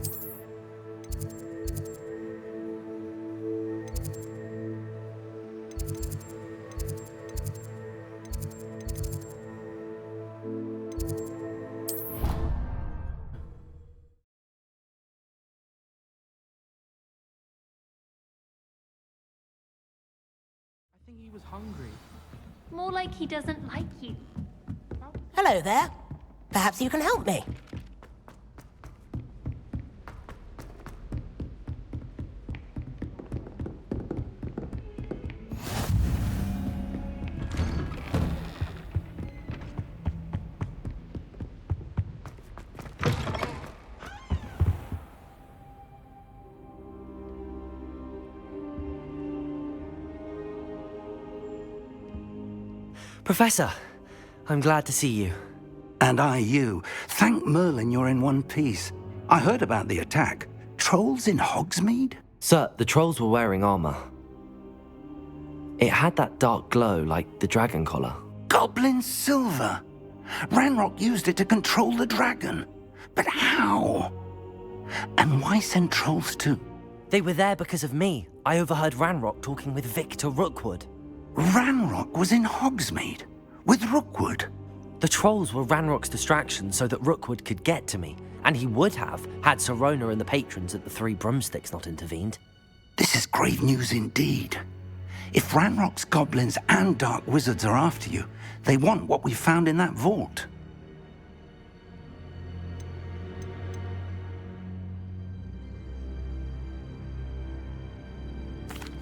I think he was hungry. More like he doesn't like you. Hello there. Perhaps you can help me. Professor, I'm glad to see you. And I you. Thank Merlin you're in one piece. I heard about the attack. Trolls in Hogsmeade? Sir, the trolls were wearing armor. It had that dark glow like the dragon collar. Goblin silver. Ranrock used it to control the dragon. But how? And why send trolls too? They were there because of me. I overheard Ranrock talking with Victor Rookwood. Ranrock was in Hogsmeade? With Rookwood? The trolls were Ranrock's distraction so that Rookwood could get to me, and he would have had Sirona and the patrons at the Three Broomsticks not intervened. This is grave news indeed. If Ranrock's goblins and dark wizards are after you, they want what we found in that vault.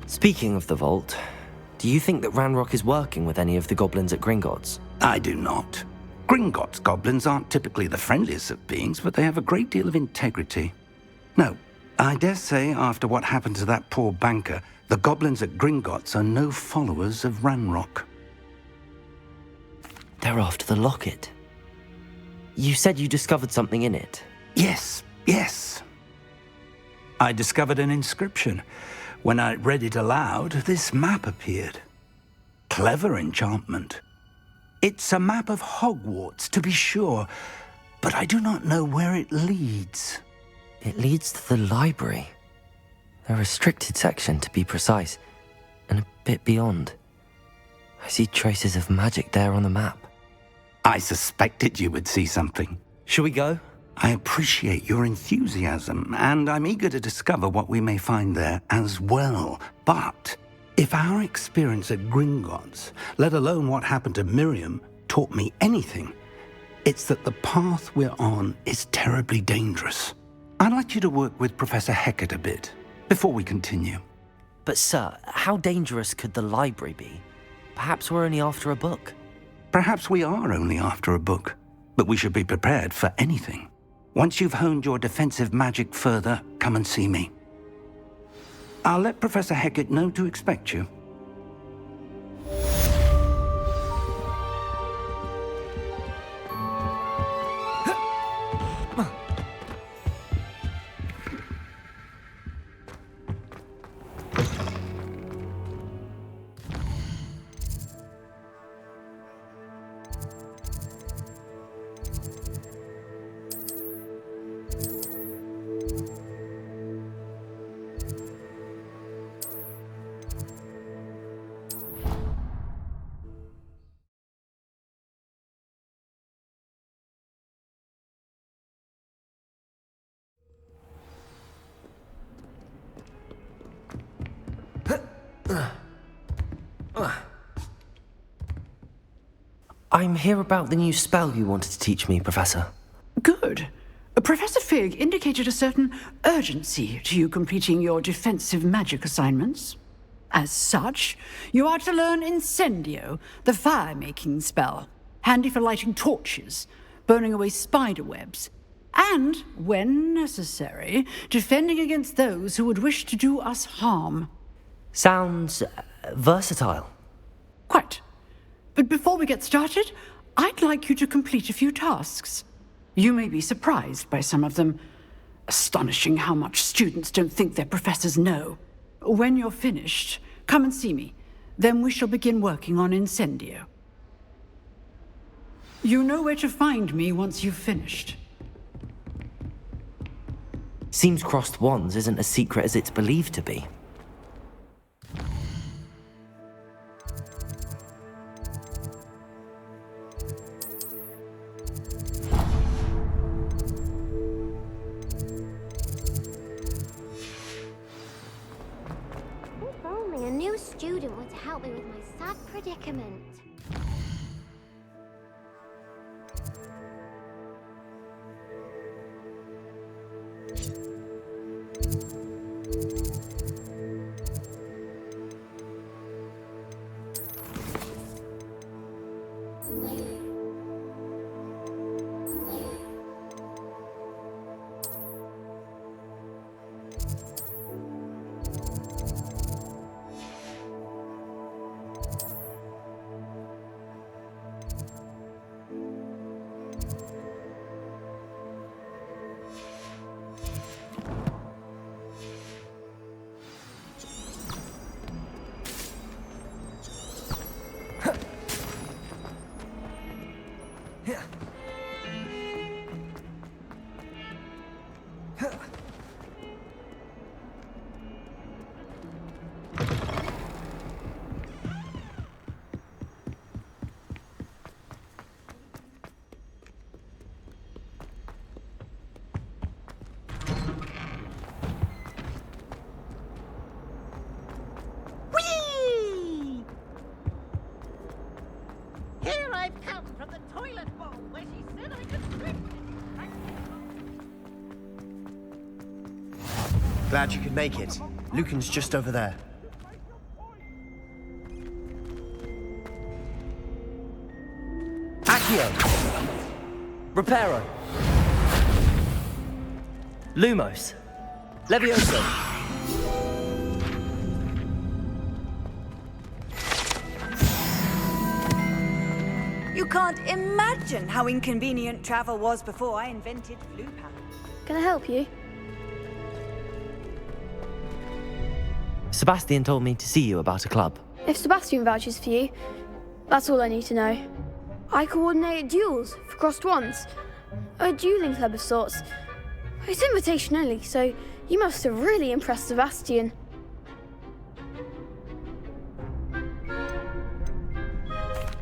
Speaking of the vault, do you think that Ranrock is working with any of the goblins at Gringotts? I do not. Gringotts goblins aren't typically the friendliest of beings, but they have a great deal of integrity. No, I dare say after what happened to that poor banker, the goblins at Gringotts are no followers of Ranrock. They're after the locket. You said you discovered something in it. Yes. I discovered an inscription. When I read it aloud, this map appeared. Clever enchantment. It's a map of Hogwarts, to be sure, but I do not know where it leads. It leads to the library. A restricted section, to be precise, and a bit beyond. I see traces of magic there on the map. I suspected you would see something. Shall we go? I appreciate your enthusiasm, and I'm eager to discover what we may find there as well. But if our experience at Gringotts, let alone what happened to Miriam, taught me anything, it's that the path we're on is terribly dangerous. I'd like you to work with Professor Hecat a bit before we continue. But sir, how dangerous could the library be? Perhaps we're only after a book. Perhaps we are only after a book, but we should be prepared for anything. Once you've honed your defensive magic further, come and see me. I'll let Professor Hecat know to expect you. I'm here about the new spell you wanted to teach me, Professor. Good. Professor Fig indicated a certain urgency to you completing your defensive magic assignments. As such, you are to learn Incendio, the fire-making spell, handy for lighting torches, burning away spider webs, and, when necessary, defending against those who would wish to do us harm. Sounds versatile. Quite. But before we get started, I'd like you to complete a few tasks. You may be surprised by some of them. Astonishing how much students don't think their professors know. When you're finished, come and see me. Then we shall begin working on Incendio. You know where to find me once you've finished. Seems crossed wands isn't as secret as it's believed to be. If only a new student would help me with my sad predicament. Here I've come from the toilet bowl where she said I could swim. Glad you could make it. Lucan's just over there. Accio! Reparo! Lumos! Levioso! You can't imagine how inconvenient travel was before I invented Flupan. Can I help you? Sebastian told me to see you about a club. If Sebastian vouches for you, that's all I need to know. I coordinate duels for crossed wands. A dueling club of sorts. It's invitation only, so you must have really impressed Sebastian.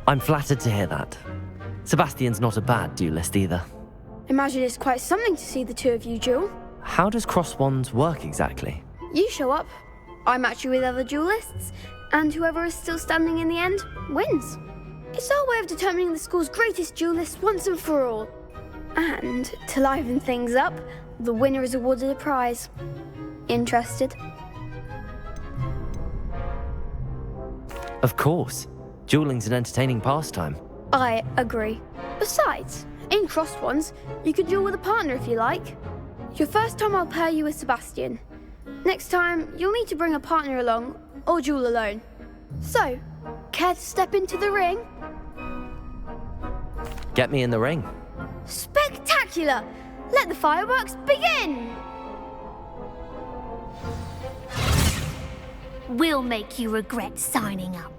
I'm flattered to hear that. Sebastian's not a bad duelist either. Imagine it's quite something to see the two of you duel. How does cross wands work exactly? You show up, I match you with other duelists, and whoever is still standing in the end wins. It's our way of determining the school's greatest duelist once and for all. And to liven things up, the winner is awarded a prize. Interested? Of course. Dueling's an entertaining pastime. I agree. Besides, in crossed ones, you can duel with a partner if you like. Your first time I'll pair you with Sebastian. Next time, you'll need to bring a partner along, or duel alone. So, care to step into the ring? Get me in the ring. Spectacular! Let the fireworks begin! We'll make you regret signing up.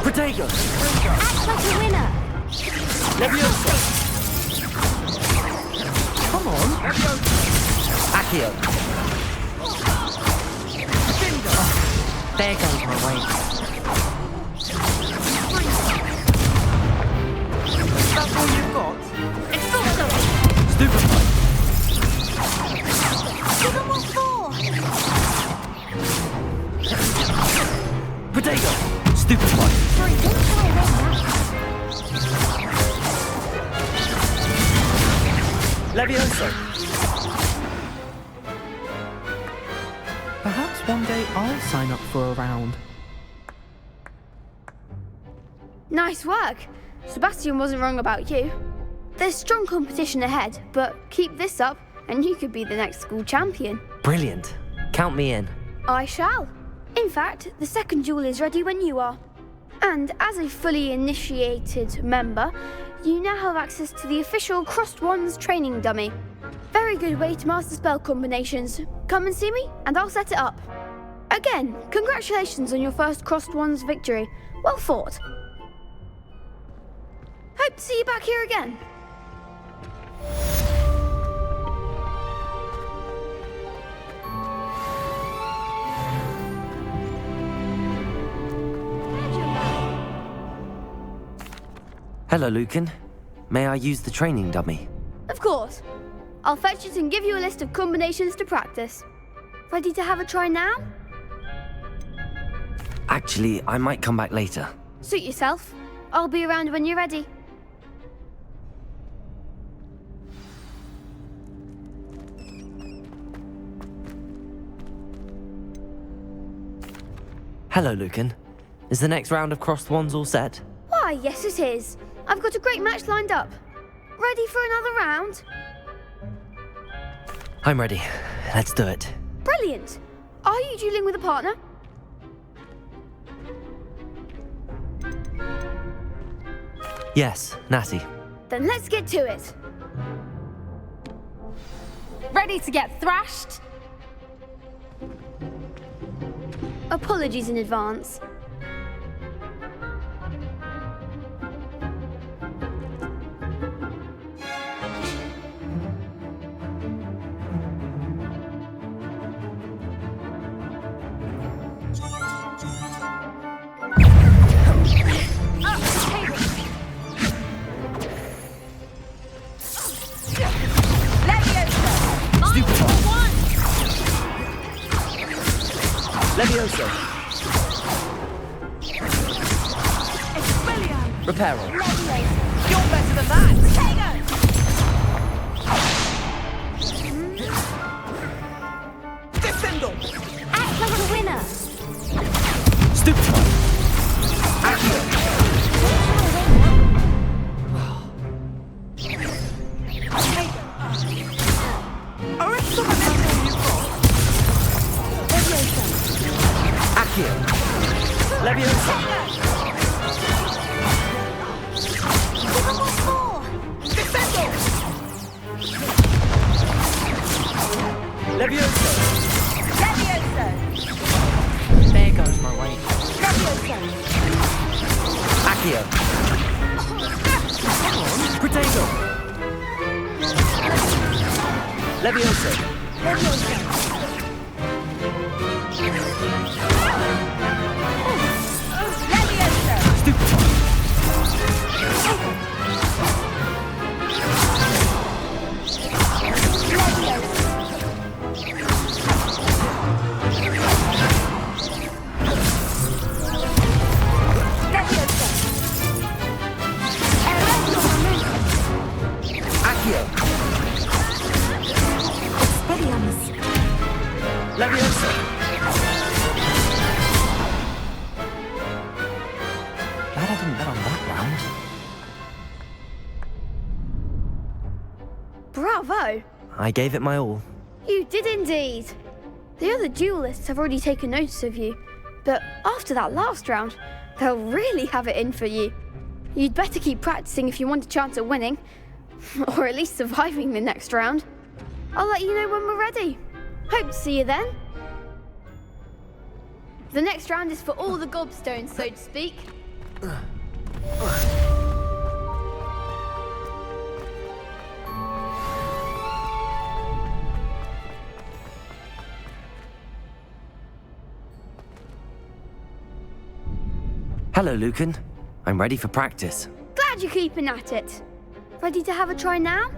Protego! Act like a winner! Levioso! Come on! Accio! There goes my weight. That's all you've got? It's also Stupefy! give them what for! Protego! Stupefy! For a dinner I win Levioso! Perhaps one day I'll sign up for a round. Nice work. Sebastian wasn't wrong about you. There's strong competition ahead, but keep this up and you could be the next school champion. Brilliant. Count me in. I shall. In fact, the second duel is ready when you are. And as a fully initiated member, you now have access to the official Crossed Wands training dummy. Very good way to master spell combinations. Come and see me, and I'll set it up. Again, congratulations on your first Crossed Wands victory. Well fought. Hope to see you back here again. Hello, Lucan. May I use the training dummy? Of course. I'll fetch it and give you a list of combinations to practice. Ready to have a try now? Actually, I might come back later. Suit yourself. I'll be around when you're ready. Hello, Lucan. Is the next round of Crossed Wands all set? Why, yes it is. I've got a great match lined up. Ready for another round? I'm ready. Let's do it. Brilliant. Are you dueling with a partner? Yes, Natty. Then let's get to it. Ready to get thrashed? Apologies in advance. Levioso. Reparo. You're better than that! Descendo. Act like a winner! Stupefy. Accio. Accio. Levioso. Descendo. Levioso. There goes my way. Accio. Potato. Levioso. Accio. Levioso. Glad I didn't bet on that round. Bravo! I gave it my all. You did indeed. The other duelists have already taken notice of you, but after that last round, they'll really have it in for you. You'd better keep practicing if you want a chance at winning, or at least surviving the next round. I'll let you know when we're ready. Hope to see you then. The next round is for all the gobstones, so to speak. Hello, Lucan. I'm ready for practice. Glad you're keeping at it. Ready to have a try now?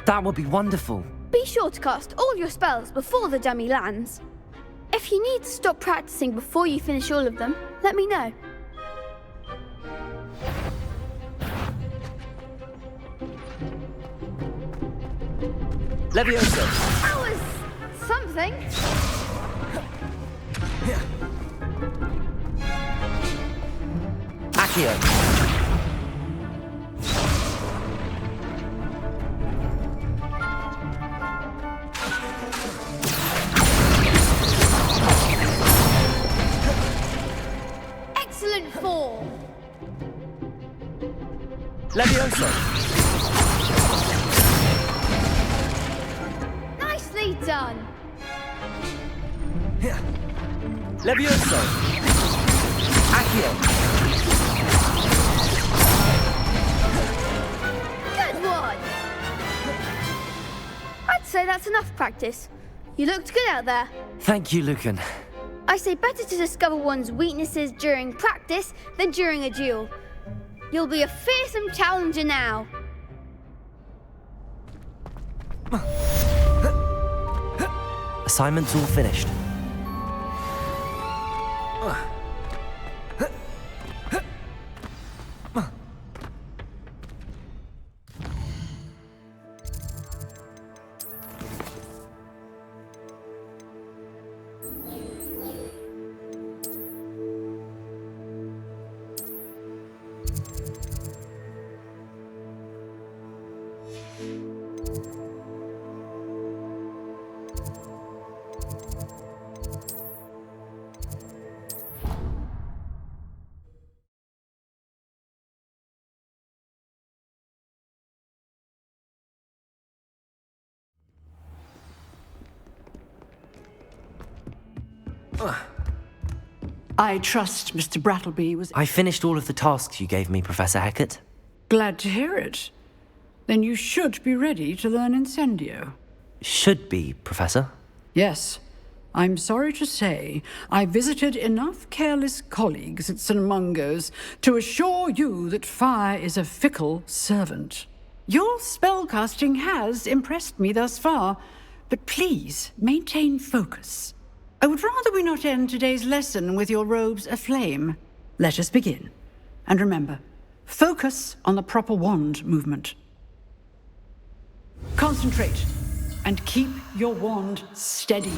That would be wonderful. Be sure to cast all your spells before the dummy lands. If you need to stop practicing before you finish all of them, let me know. Levioso. That was something. Accio. Levioso! Nicely done! Levioso! Accio! Good one! I'd say that's enough practice. You looked good out there. Thank you, Lucan. I say better to discover one's weaknesses during practice than during a duel. You'll be a fearsome challenger now. Assignment's all finished. I trust Mr. Brattleby was I finished all of the tasks you gave me, Professor Hecat. glad to hear it. Then you should be ready to learn Incendio. Should be, Professor. Yes. I'm sorry to say, I visited enough careless colleagues at St. Mungo's to assure you that fire is a fickle servant. Your spellcasting has impressed me thus far, but please maintain focus. I would rather we not end today's lesson with your robes aflame. Let us begin. And remember, focus on the proper wand movement. Concentrate, and keep your wand steady.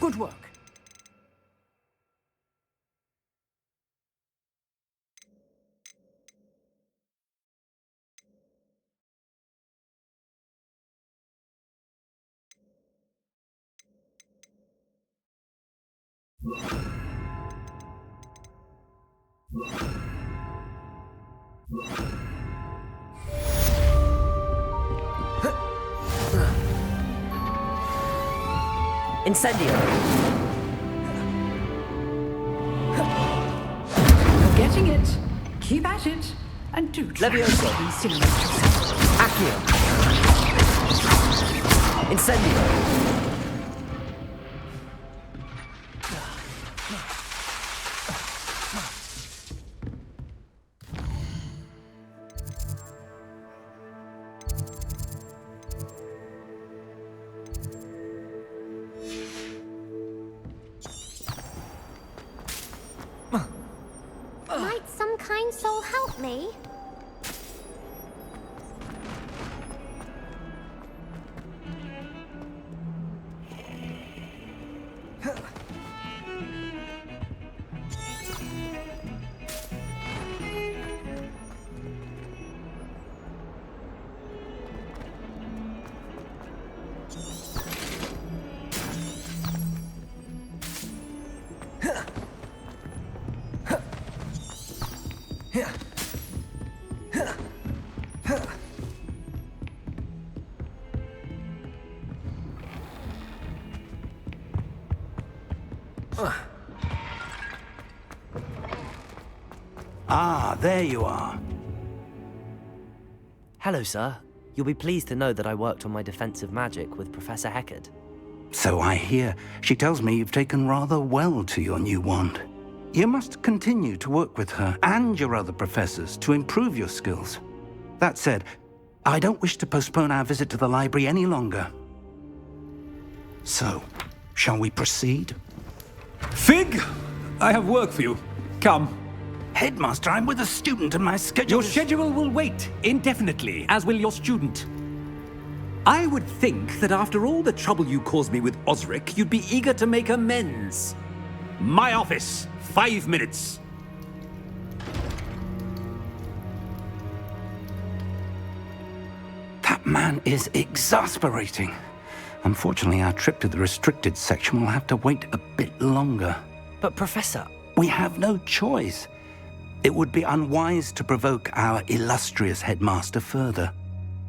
Good work. Incendio! You're getting it. Keep at it. And do try Levioso. to incinerate yourself. Accio! Incendio! Might some kind soul help me? Ah, there you are. Hello, sir. You'll be pleased to know that I worked on my defensive magic with Professor Hecat. So I hear. She tells me you've taken rather well to your new wand. You must continue to work with her and your other professors to improve your skills. That said, I don't wish to postpone our visit to the library any longer. So, shall we proceed? Fig! I have work for you. Come. Headmaster, I'm with a student and my schedule Your schedule will wait indefinitely, as will your student. I would think that after all the trouble you caused me with Osric, you'd be eager to make amends. My office, 5 minutes. That man is exasperating. Unfortunately, our trip to the restricted section will have to wait a bit longer. But Professor... We have no choice. It would be unwise to provoke our illustrious headmaster further.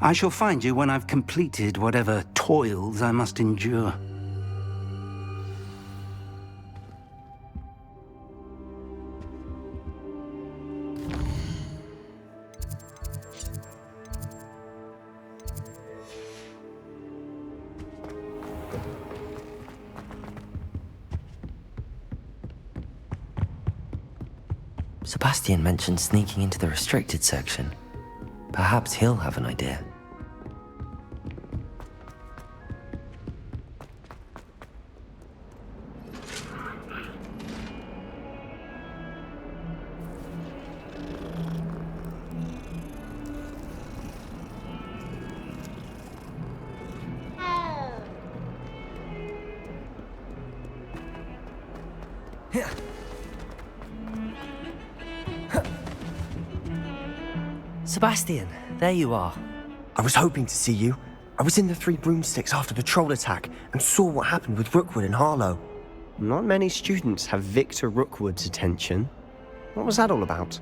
I shall find you when I've completed whatever toils I must endure. Sebastian mentioned sneaking into the restricted section. Perhaps he'll have an idea. Sebastian, there you are. I was hoping to see you. I was in the Three Broomsticks after the troll attack and saw what happened with Rookwood and Harlow. Not many students have Victor Rookwood's attention. What was that all about?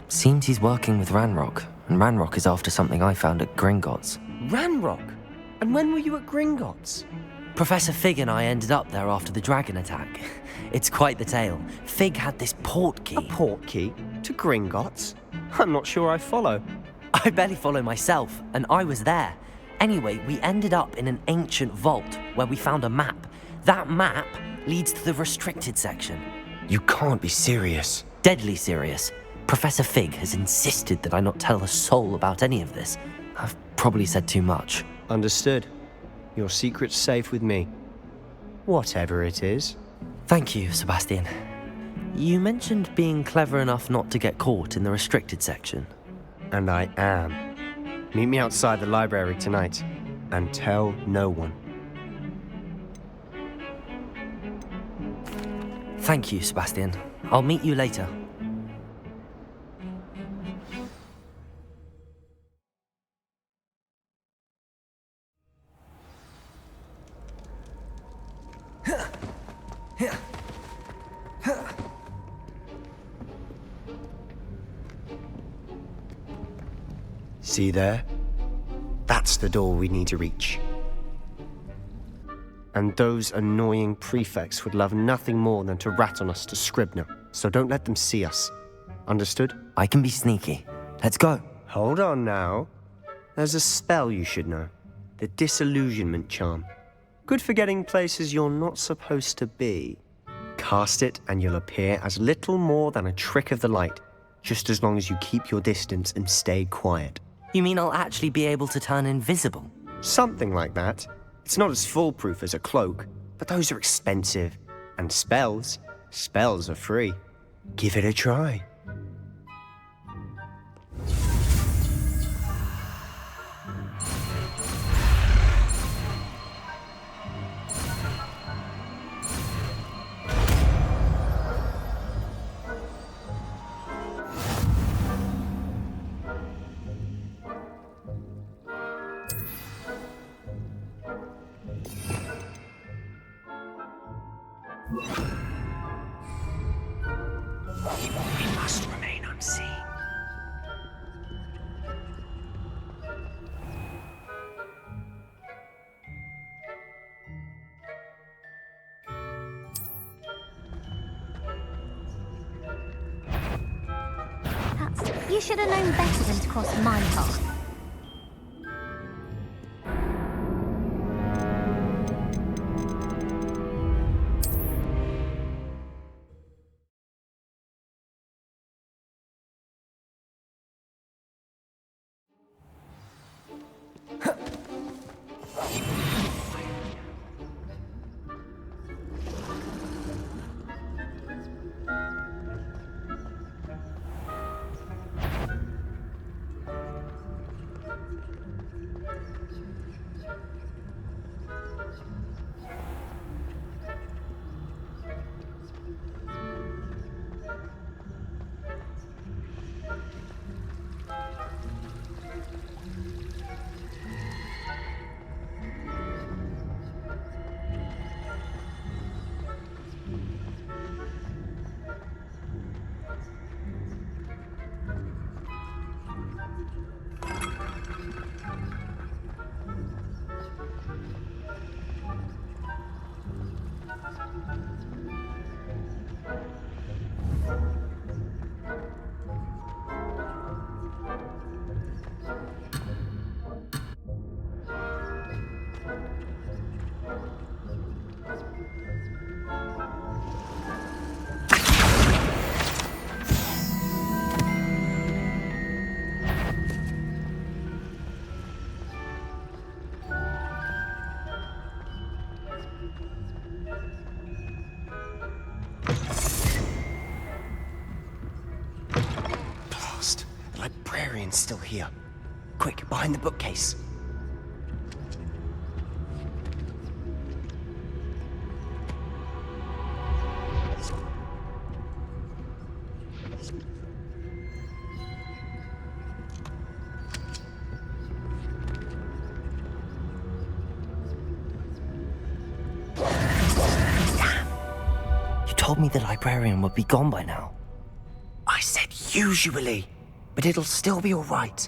Seems he's working with Ranrock, and Ranrock is after something I found at Gringotts. Ranrock? And when were you at Gringotts? Professor Fig and I ended up there after the dragon attack. It's quite the tale. Fig had this portkey. A portkey? To Gringotts? I'm not sure I follow. I barely follow myself, and I was there. Anyway, we ended up in an ancient vault where we found a map. That map leads to the restricted section. You can't be serious. Deadly serious. Professor Fig has insisted that I not tell a soul about any of this. I've probably said too much. Understood. Your secret's safe with me. Whatever it is. Thank you, Sebastian. You mentioned being clever enough not to get caught in the restricted section. And I am. Meet me outside the library tonight, and tell no one. Thank you, Sebastian. I'll meet you later. See there? That's the door we need to reach. And those annoying prefects would love nothing more than to rat on us to Scribner, so don't let them see us. Understood? I can be sneaky. Let's go. Hold on now. There's a spell you should know. The Disillusionment Charm. Good for getting places you're not supposed to be. Cast it and you'll appear as little more than a trick of the light, just as long as you keep your distance and stay quiet. You mean I'll actually be able to turn invisible? Something like that. It's not as foolproof as a cloak, but those are expensive. And spells are free. Give it a try. We must remain unseen. You should have known better than to cross my path. librarian's still here. Quick, behind the bookcase. You told me the librarian would be gone by now. I said usually, but it'll still be all right.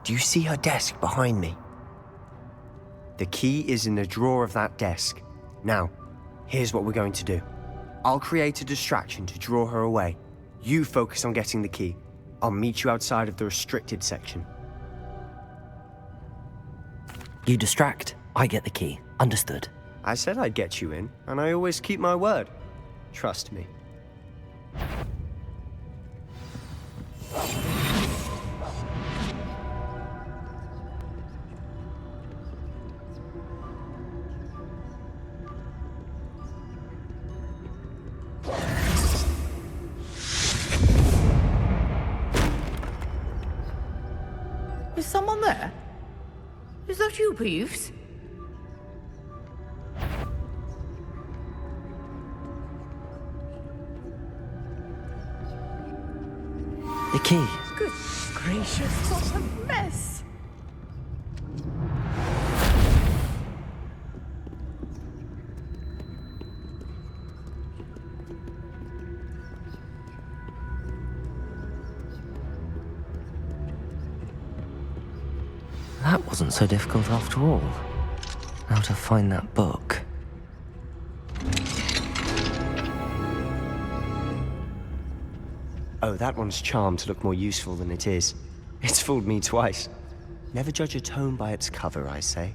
Do you see her desk behind me? The key is in the drawer of that desk. Now, here's what we're going to do. I'll create a distraction to draw her away. You focus on getting the key. I'll meet you outside of the restricted section. You distract, I get the key. Understood. I said I'd get you in, and I always keep my word. Trust me. Is someone there? Is that you, Peeves? The key. Good gracious, what a mess! That wasn't so difficult after all. Now to find that book. Oh, that one's charmed to look more useful than it is. It's fooled me twice. Never judge a tome by its cover, I say.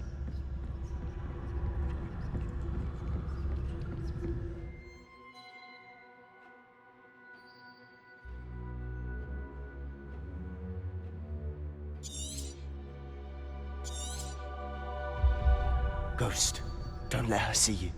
Ghost, don't let her see you.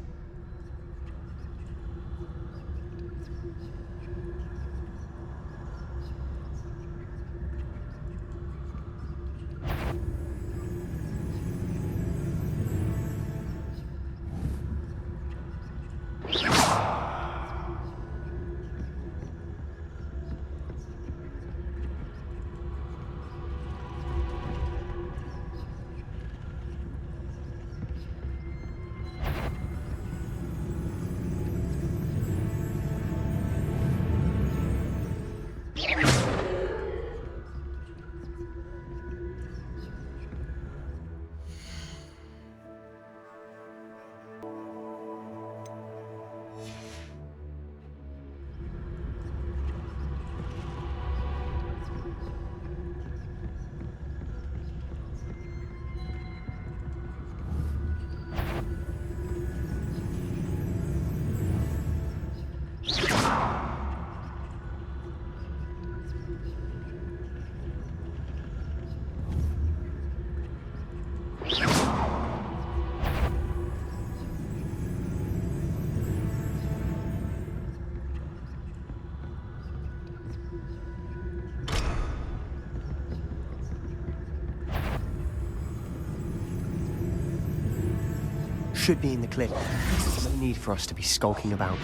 Should be in the clip. No need for us to be skulking about.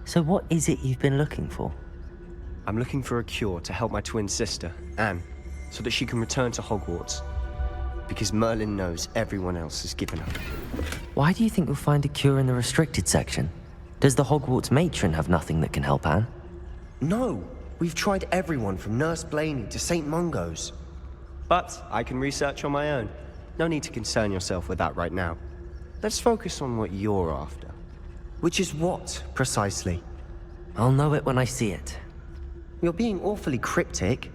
So what is it you've been looking for? I'm looking for a cure to help my twin sister, Anne, so that she can return to Hogwarts. Because Merlin knows everyone else has given up. Why do you think you'll find a cure in the restricted section? Does the Hogwarts matron have nothing that can help Anne? No! We've tried everyone from Nurse Blaney to St. Mungo's. But I can research on my own. No need to concern yourself with that right now. Let's focus on what you're after. Which is what, precisely? I'll know it when I see it. You're being awfully cryptic.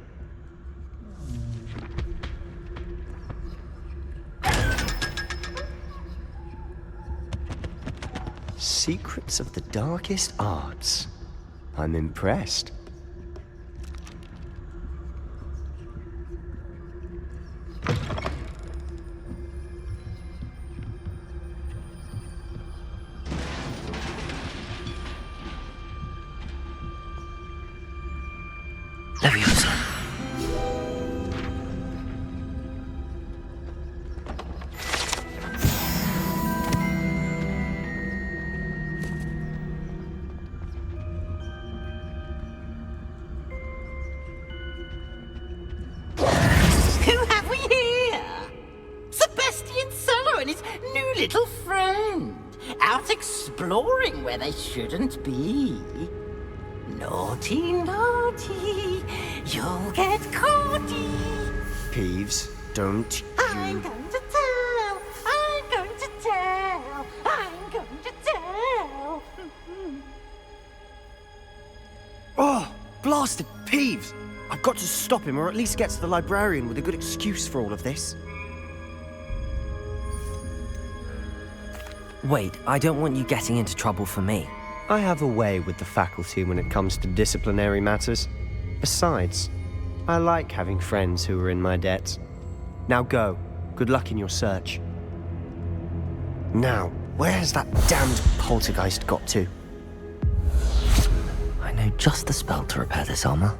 Secrets of the darkest arts. I'm impressed. Leviosa. Who have we here? Sebastian Solo and his new little friend, out exploring where they shouldn't be. Naughty, naughty, you'll get caughty. Peeves, don't I'm you... going to tell, I'm going to tell, I'm going to tell. Oh, blasted Peeves! I've got to stop him, or at least get to the librarian with a good excuse for all of this. Wait, I don't want you getting into trouble for me. I have a way with the faculty when it comes to disciplinary matters. Besides, I like having friends who are in my debt. Now go. Good luck in your search. Now, where has that damned poltergeist got to? I know just the spell to repair this armor.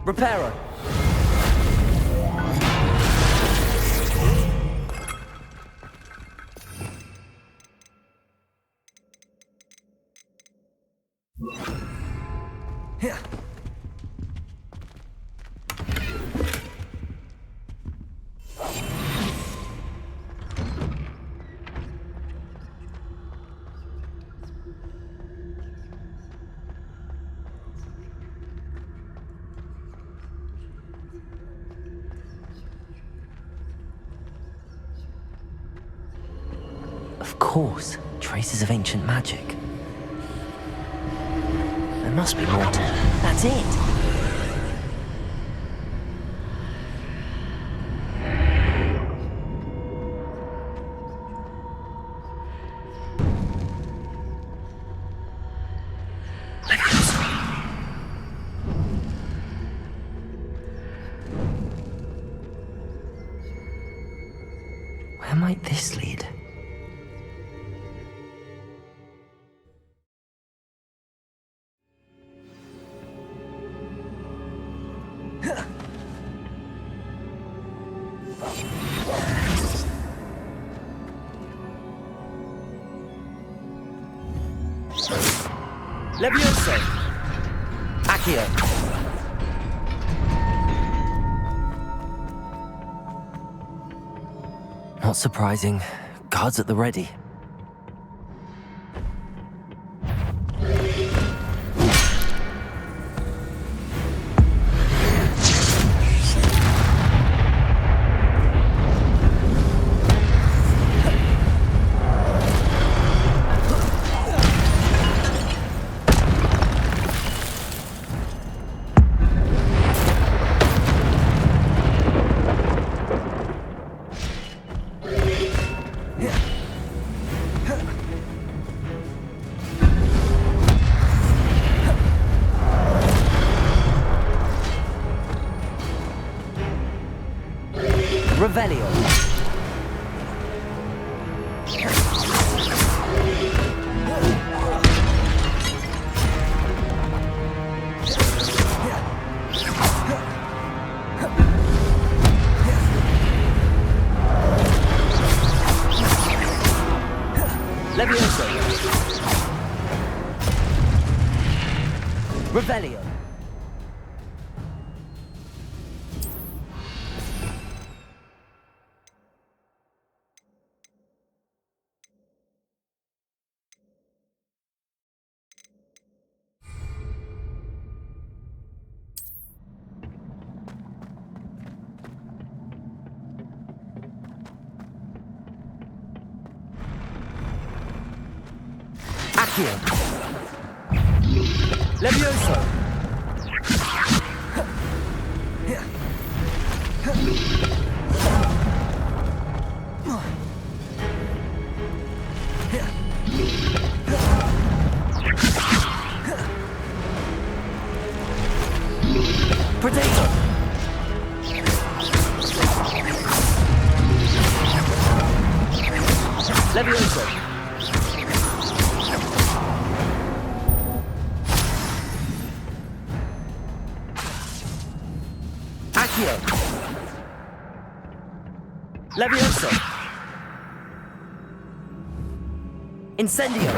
Reparo. Of course, traces of ancient magic. There must be more to... That's it. Where might this lead? Leviosa. Accio. Not surprising. Guards at the ready. Revelio. Leviosa. Revelio. Accio. Levioso. Potato. Levioso. Accio. Levioso. Incendio.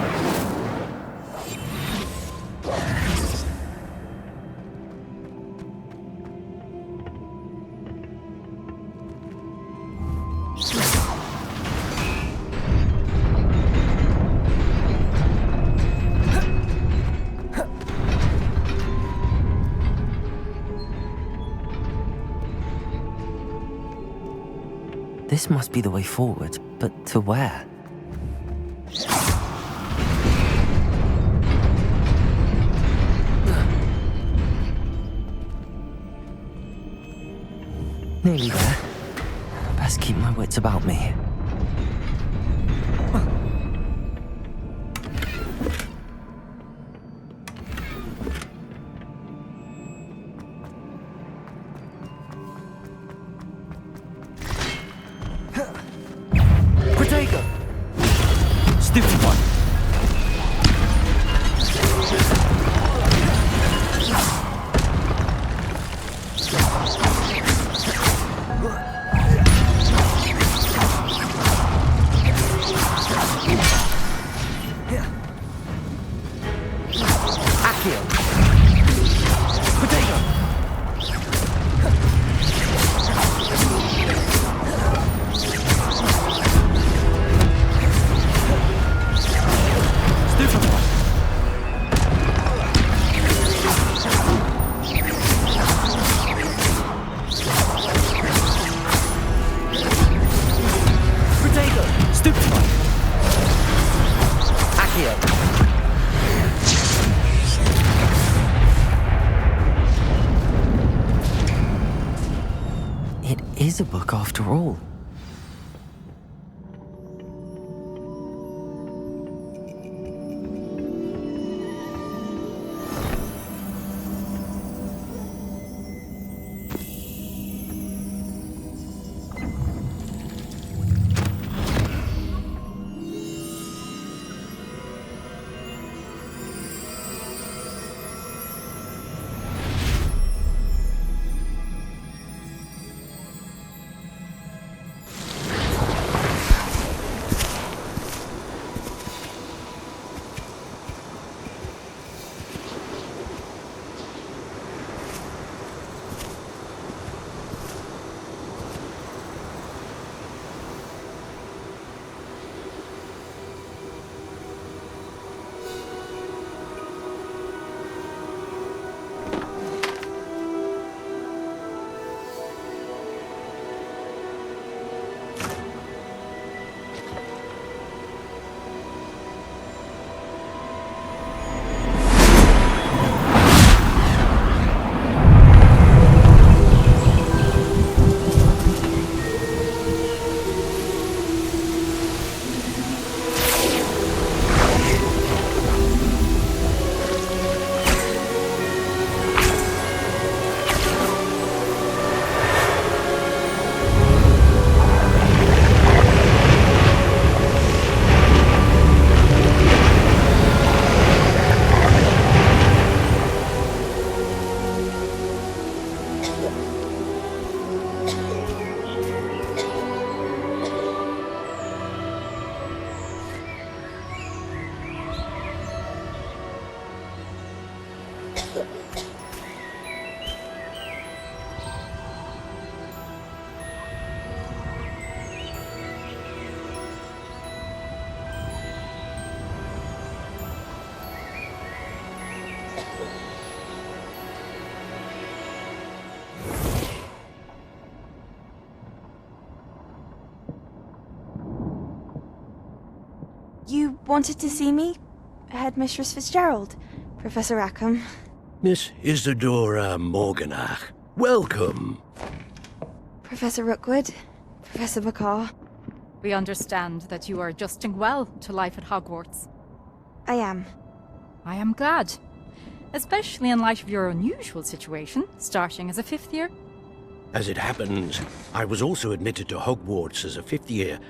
This must be the way forward, but to where? Nearly there. Best keep my wits about me. Protego. Stupid one. Accio. Protego. Stupid one. Protego. Stupid one. Accio. It is a book after all. You wanted to see me? Headmistress Fitzgerald, Professor Rackham. Miss Isadora Morganach, welcome. Professor Rookwood, Professor Bakar. We understand that you are adjusting well to life at Hogwarts. I am. I am glad. Especially in light of your unusual situation, starting as a 5th year. As it happens, I was also admitted to Hogwarts as a 5th year.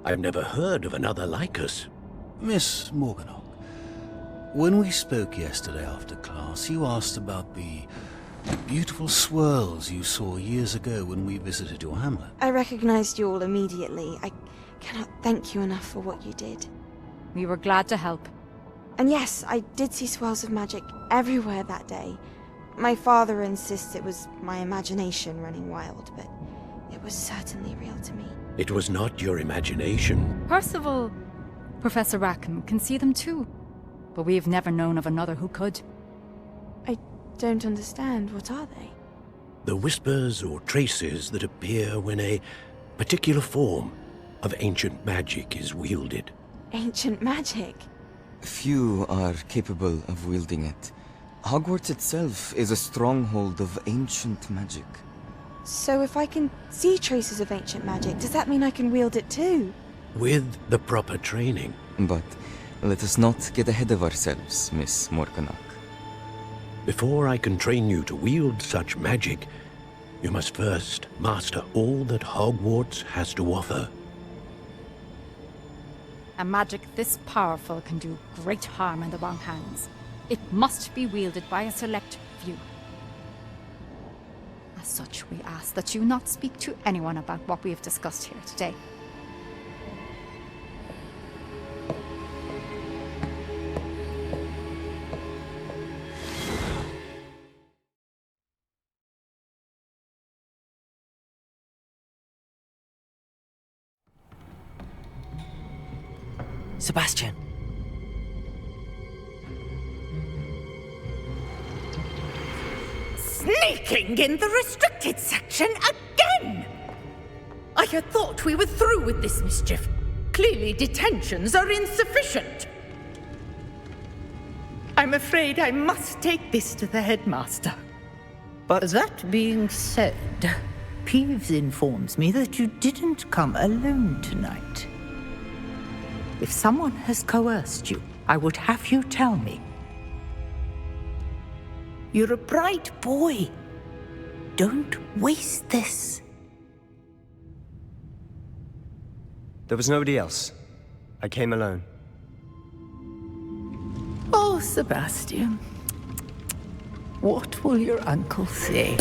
I've never heard of another like us. Miss Morganach, when we spoke yesterday after class, you asked about the beautiful swirls you saw years ago when we visited your hamlet. I recognized you all immediately. I cannot thank you enough for what you did. We were glad to help. And yes, I did see swirls of magic everywhere that day. My father insists it was my imagination running wild, but it was certainly real to me. It was not your imagination. Percival, Professor Rackham can see them too. But we've never known of another who could. I don't understand. What are they? The whispers or traces that appear when a particular form of ancient magic is wielded. Ancient magic? Few are capable of wielding it. Hogwarts itself is a stronghold of ancient magic. So if I can see traces of ancient magic, does that mean I can wield it too? With the proper training. But let us not get ahead of ourselves, Miss Morganach. Before I can train you to wield such magic, you must first master all that Hogwarts has to offer. A magic this powerful can do great harm in the wrong hands. It must be wielded by a select few. As such, we ask that you not speak to anyone about what we have discussed here today. Sebastian. Sneaking in the restricted section again! I had thought we were through with this mischief. Clearly detentions are insufficient. I'm afraid I must take this to the headmaster. But that being said, Peeves informs me that you didn't come alone tonight. If someone has coerced you, I would have you tell me. You're a bright boy. Don't waste this. There was nobody else. I came alone. Oh, Sebastian. What will your uncle say?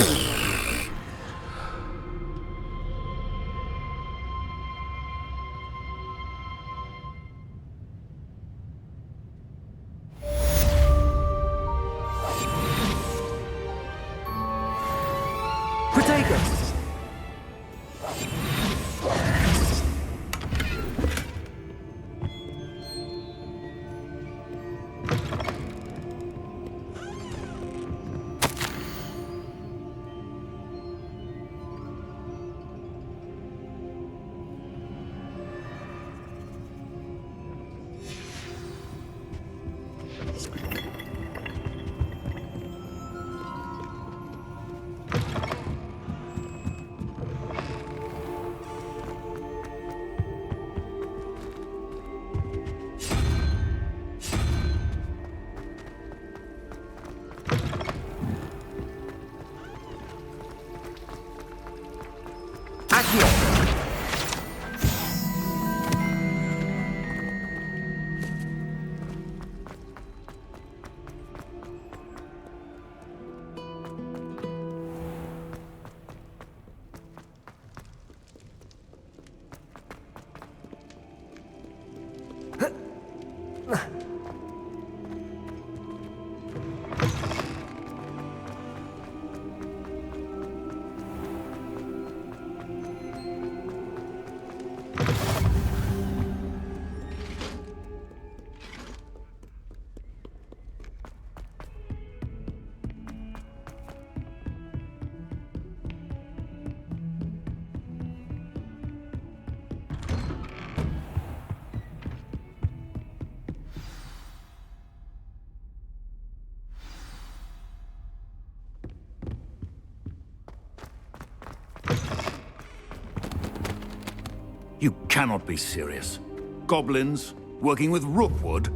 You cannot be serious. Goblins working with rookwood?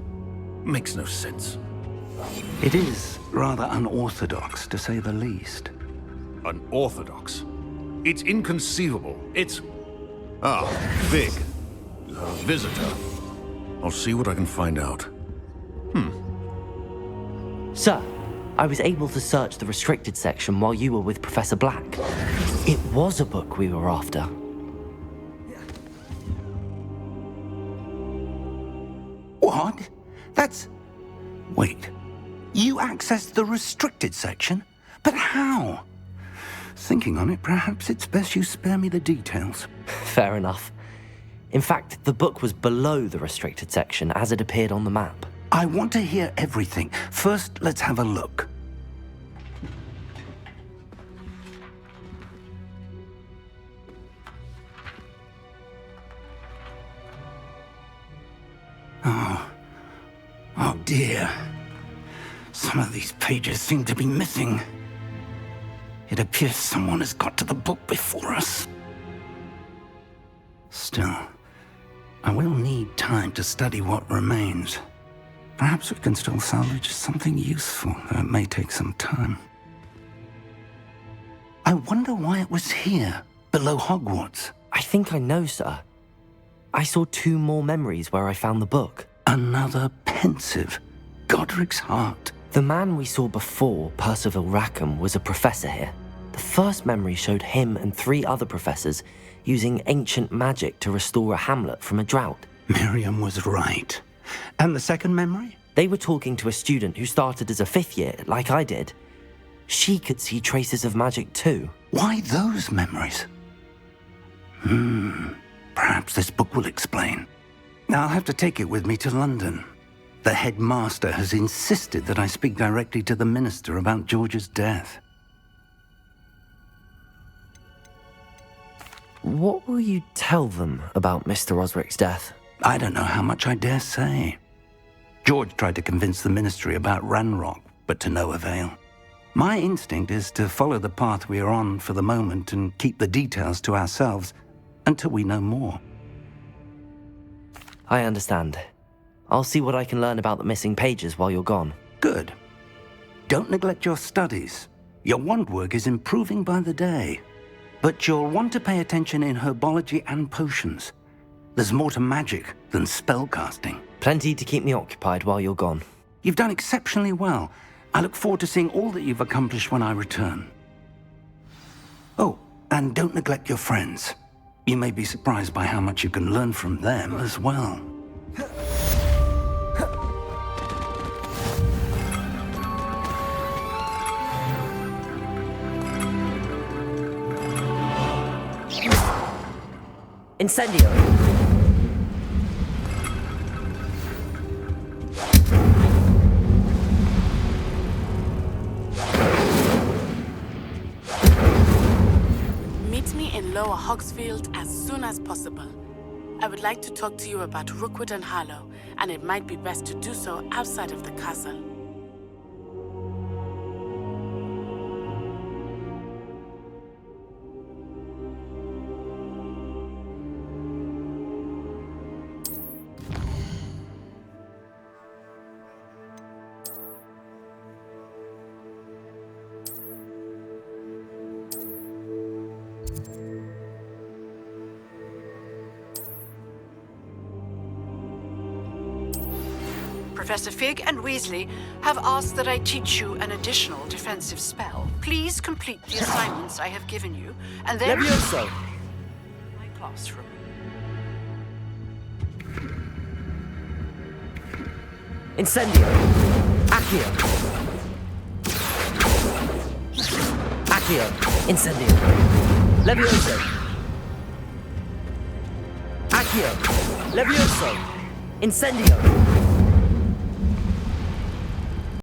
Makes no sense. It is rather unorthodox, to say the least. Unorthodox? It's inconceivable. It's... Ah, Fig. A visitor. I'll see what I can find out. Sir, I was able to search the restricted section while you were with Professor Black. It was a book we were after. What? That's... Wait. You accessed the restricted section? But how? Thinking on it, perhaps it's best you spare me the details. Fair enough. In fact, the book was below the restricted section as it appeared on the map. I want to hear everything. First, let's have a look. Oh dear. Some of these pages seem to be missing. It appears someone has got to the book before us. Still, I will need time to study what remains. Perhaps we can still salvage something useful, though it may take some time. I wonder why it was here, below Hogwarts. I think I know, sir. I saw 2 more memories where I found the book. Another pensive. Godric's heart. The man we saw before, Percival Rackham, was a professor here. The first memory showed him and 3 other professors using ancient magic to restore a hamlet from a drought. Miriam was right. And the second memory? They were talking to a student who started as a 5th year, like I did. She could see traces of magic too. Why those memories? Perhaps this book will explain. I'll have to take it with me to London. The headmaster has insisted that I speak directly to the minister about George's death. What will you tell them about Mr. Osric's death? I don't know how much I dare say. George tried to convince the ministry about Ranrock, but to no avail. My instinct is to follow the path we are on for the moment and keep the details to ourselves until we know more. I understand. I'll see what I can learn about the missing pages while you're gone. Good. Don't neglect your studies. Your wand work is improving by the day. But you'll want to pay attention in herbology and potions. There's more to magic than spellcasting. Plenty to keep me occupied while you're gone. You've done exceptionally well. I look forward to seeing all that you've accomplished when I return. Oh, and don't neglect your friends. You may be surprised by how much you can learn from them as well. Incendio! Meet me in Lower Hogsfield as soon as possible. I would like to talk to you about Rookwood and Harlow, and it might be best to do so outside of the castle. Professor Fig and Weasley have asked that I teach you an additional defensive spell. Please complete the assignments I have given you, and then... Levioso! My classroom. Incendio! Accio! Accio! Incendio! Levioso! Accio! Levioso! Incendio!